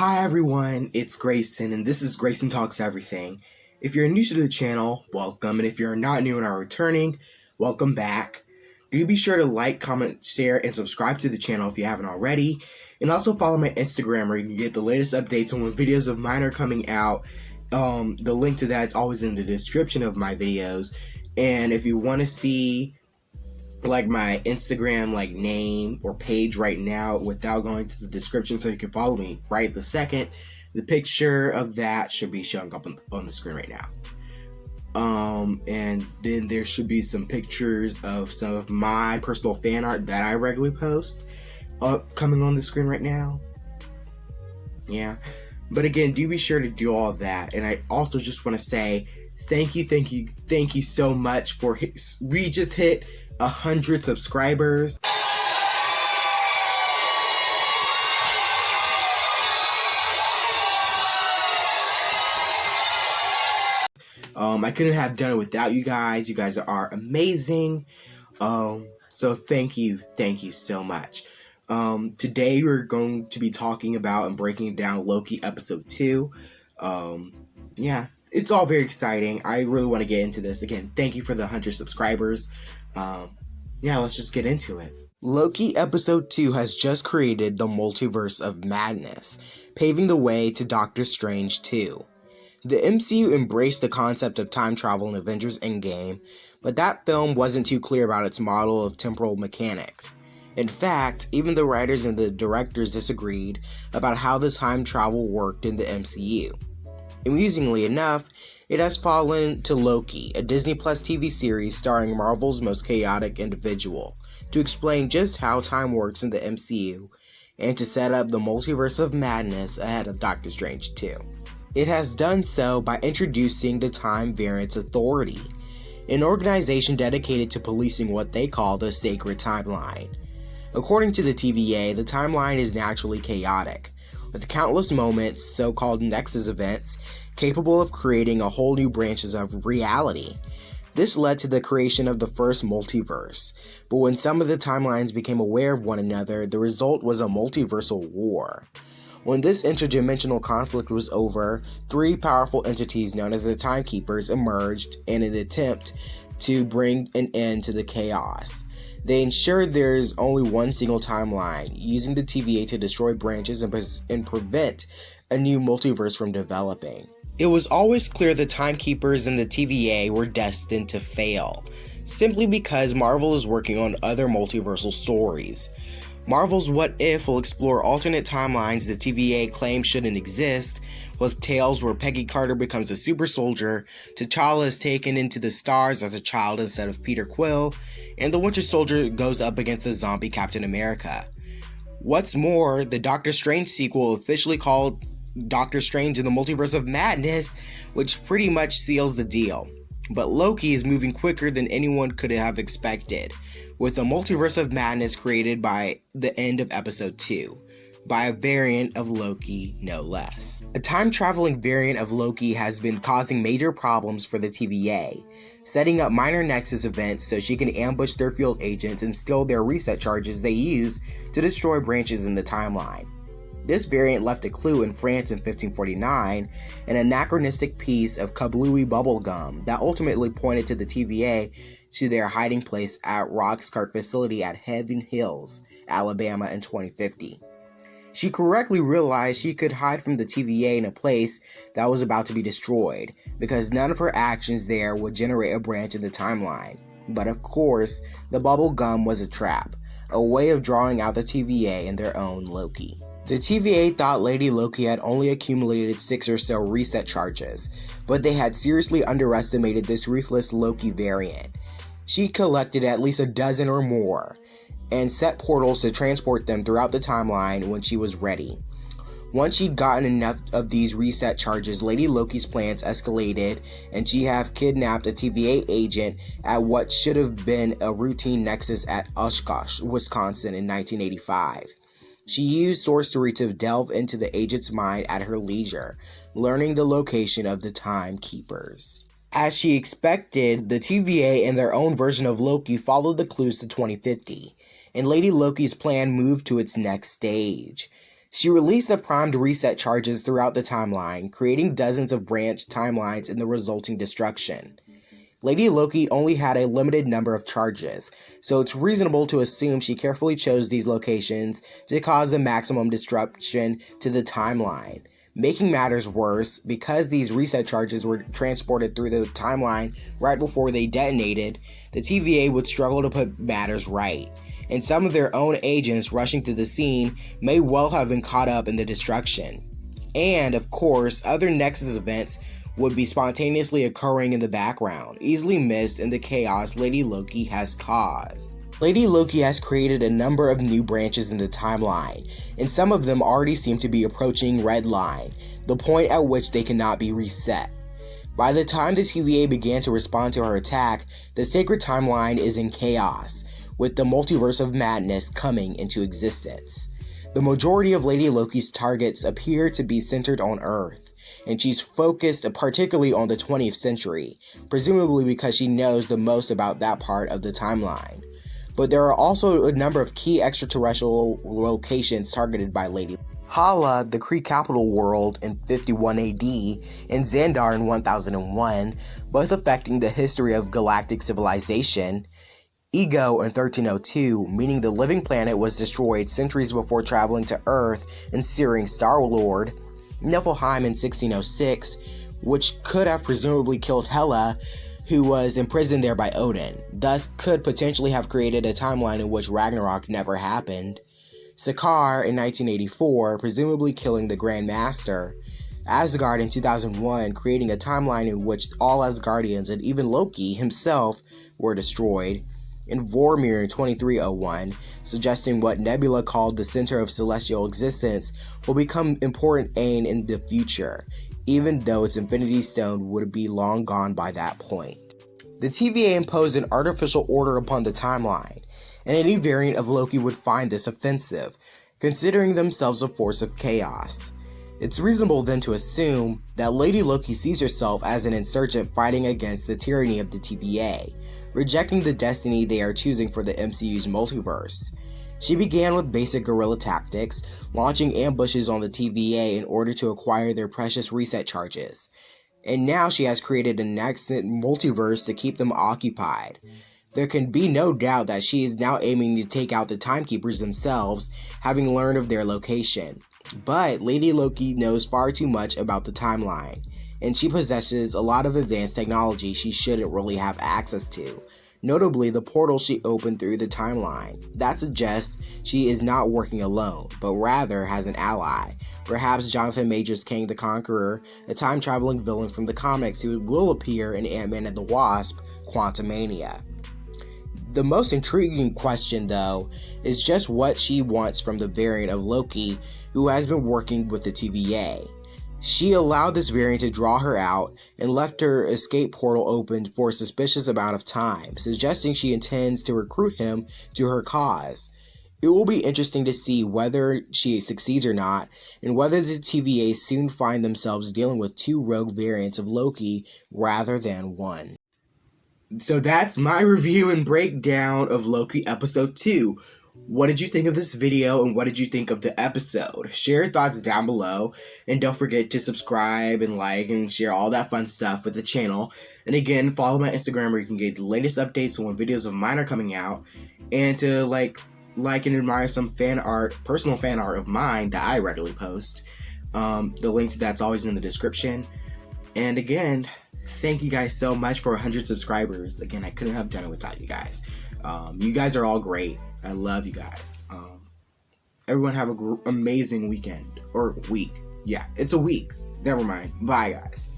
Hi everyone, it's Greyson, and this is Greyson Talks Everything. If you're new to the channel, welcome, and if you're not new and are returning, welcome back. Do be sure to like, comment, share, and subscribe to the channel if you haven't already, and also follow my Instagram where you can get the latest updates on when videos of mine are coming out. The link to that is always in the description of my videos, and if you want to see my Instagram name or page right now without going to the description so you can follow me right the second, the picture of that should be showing up on the screen right now. And then there should be some pictures of some of my personal fan art that I regularly post coming on the screen right now. Yeah, but again, do be sure to do all that. And I also just want to say thank you so much for we just hit 100 subscribers. I couldn't have done it without you guys. You guys are amazing. So thank you so much. Today we're going to be talking about and breaking down Loki episode 2. Yeah, it's all very exciting. I really want to get into this. Again, thank you for the 100 subscribers. Yeah, let's just get into it. Loki episode 2 has just created the multiverse of madness, paving the way to Doctor Strange 2. The MCU embraced the concept of time travel in Avengers Endgame, but that film wasn't too clear about its model of temporal mechanics. In fact, even the writers and the directors disagreed about how the time travel worked in the MCU. Amusingly enough, it has fallen to Loki, a Disney Plus TV series starring Marvel's most chaotic individual, to explain just how time works in the MCU and to set up the multiverse of madness ahead of Doctor Strange 2. It has done so by introducing the Time Variance Authority, an organization dedicated to policing what they call the sacred timeline. According to the TVA, the timeline is naturally chaotic, with countless moments, so-called Nexus events, capable of creating a whole new branches of reality. This led to the creation of the first multiverse, but when some of the timelines became aware of one another, the result was a multiversal war. When this interdimensional conflict was over, three powerful entities known as the Timekeepers emerged in an attempt to bring an end to the chaos. They ensured there is only one single timeline, using the TVA to destroy branches and prevent a new multiverse from developing. It was always clear the Timekeepers and the TVA were destined to fail, simply because Marvel is working on other multiversal stories. Marvel's What If will explore alternate timelines the TVA claims shouldn't exist, with tales where Peggy Carter becomes a super soldier, T'Challa is taken into the stars as a child instead of Peter Quill, and the Winter Soldier goes up against a zombie Captain America. What's more, the Doctor Strange sequel, officially called Doctor Strange in the Multiverse of Madness, which pretty much seals the deal. But Loki is moving quicker than anyone could have expected, with a multiverse of madness created by the end of episode 2, by a variant of Loki no less. A time-traveling variant of Loki has been causing major problems for the TVA, setting up minor Nexus events so she can ambush their field agents and steal their reset charges they use to destroy branches in the timeline. This variant left a clue in France in 1549, an anachronistic piece of kablooey bubblegum that ultimately pointed to the TVA to their hiding place at Roxcart facility at Heaven Hills, Alabama in 2050. She correctly realized she could hide from the TVA in a place that was about to be destroyed, because none of her actions there would generate a branch in the timeline. But of course, the bubblegum was a trap, a way of drawing out the TVA and their own Loki. The TVA thought Lady Loki had only accumulated 6 or so reset charges, but they had seriously underestimated this ruthless Loki variant. She collected at least a dozen or more, and set portals to transport them throughout the timeline when she was ready. Once she'd gotten enough of these reset charges, Lady Loki's plans escalated, and she had kidnapped a TVA agent at what should have been a routine nexus at Oshkosh, Wisconsin in 1985. She used sorcery to delve into the agent's mind at her leisure, learning the location of the Timekeepers. As she expected, the TVA and their own version of Loki followed the clues to 2050, and Lady Loki's plan moved to its next stage. She released the primed reset charges throughout the timeline, creating dozens of branch timelines and the resulting destruction. Lady Loki only had a limited number of charges, so it's reasonable to assume she carefully chose these locations to cause the maximum disruption to the timeline. Making matters worse, because these reset charges were transported through the timeline right before they detonated, the TVA would struggle to put matters right, and some of their own agents rushing to the scene may well have been caught up in the destruction. And, of course, other Nexus events would be spontaneously occurring in the background, easily missed in the chaos Lady Loki has caused. Lady Loki has created a number of new branches in the timeline, and some of them already seem to be approaching red line, the point at which they cannot be reset. By the time the TVA began to respond to her attack, the sacred timeline is in chaos, with the multiverse of madness coming into existence. The majority of Lady Loki's targets appear to be centered on Earth, and she's focused particularly on the 20th century, presumably because she knows the most about that part of the timeline. But there are also a number of key extraterrestrial locations targeted by Lady Loki. Hala, the Kree capital world in 51 AD, and Xandar in 1001, both affecting the history of galactic civilization. Ego in 1302, meaning the living planet was destroyed centuries before traveling to Earth and searing Star-Lord. Niflheim in 1606, which could have presumably killed Hela, who was imprisoned there by Odin, thus could potentially have created a timeline in which Ragnarok never happened. Sakaar in 1984, presumably killing the Grand Master. Asgard in 2001, creating a timeline in which all Asgardians and even Loki himself were destroyed. And Vormir in 2301, suggesting what Nebula called the center of celestial existence will become important in the future, even though its Infinity Stone would be long gone by that point. The TVA imposed an artificial order upon the timeline, and any variant of Loki would find this offensive, considering themselves a force of chaos. It's reasonable then to assume that Lady Loki sees herself as an insurgent fighting against the tyranny of the TVA, rejecting the destiny they are choosing for the MCU's multiverse. She began with basic guerrilla tactics, launching ambushes on the TVA in order to acquire their precious reset charges. And now she has created an accent multiverse to keep them occupied. There can be no doubt that she is now aiming to take out the Timekeepers themselves, having learned of their location. But Lady Loki knows far too much about the timeline, and she possesses a lot of advanced technology she shouldn't really have access to, notably the portal she opened through the timeline. That suggests she is not working alone, but rather has an ally, perhaps Jonathan Majors Kang the Conqueror, a time-traveling villain from the comics who will appear in Ant-Man and the Wasp: Quantumania. The most intriguing question, though, is just what she wants from the variant of Loki who has been working with the TVA. She allowed this variant to draw her out and left her escape portal open for a suspicious amount of time, suggesting she intends to recruit him to her cause. It will be interesting to see whether she succeeds or not, and whether the TVA soon find themselves dealing with two rogue variants of Loki rather than one. So that's my review and breakdown of Loki Episode 2. What did you think of this video, and what did you think of the episode? Share your thoughts down below, and don't forget to subscribe and like and share all that fun stuff with the channel. And again, follow my Instagram where you can get the latest updates on when videos of mine are coming out, and to like and admire some fan art, personal fan art of mine that I regularly post. The link to that's always in the description. And again, thank you guys so much for 100 subscribers. Again, I couldn't have done it without you guys. You guys are all great. I love you guys. Everyone have an amazing weekend. Or week. Yeah, it's a week. Never mind. Bye, guys.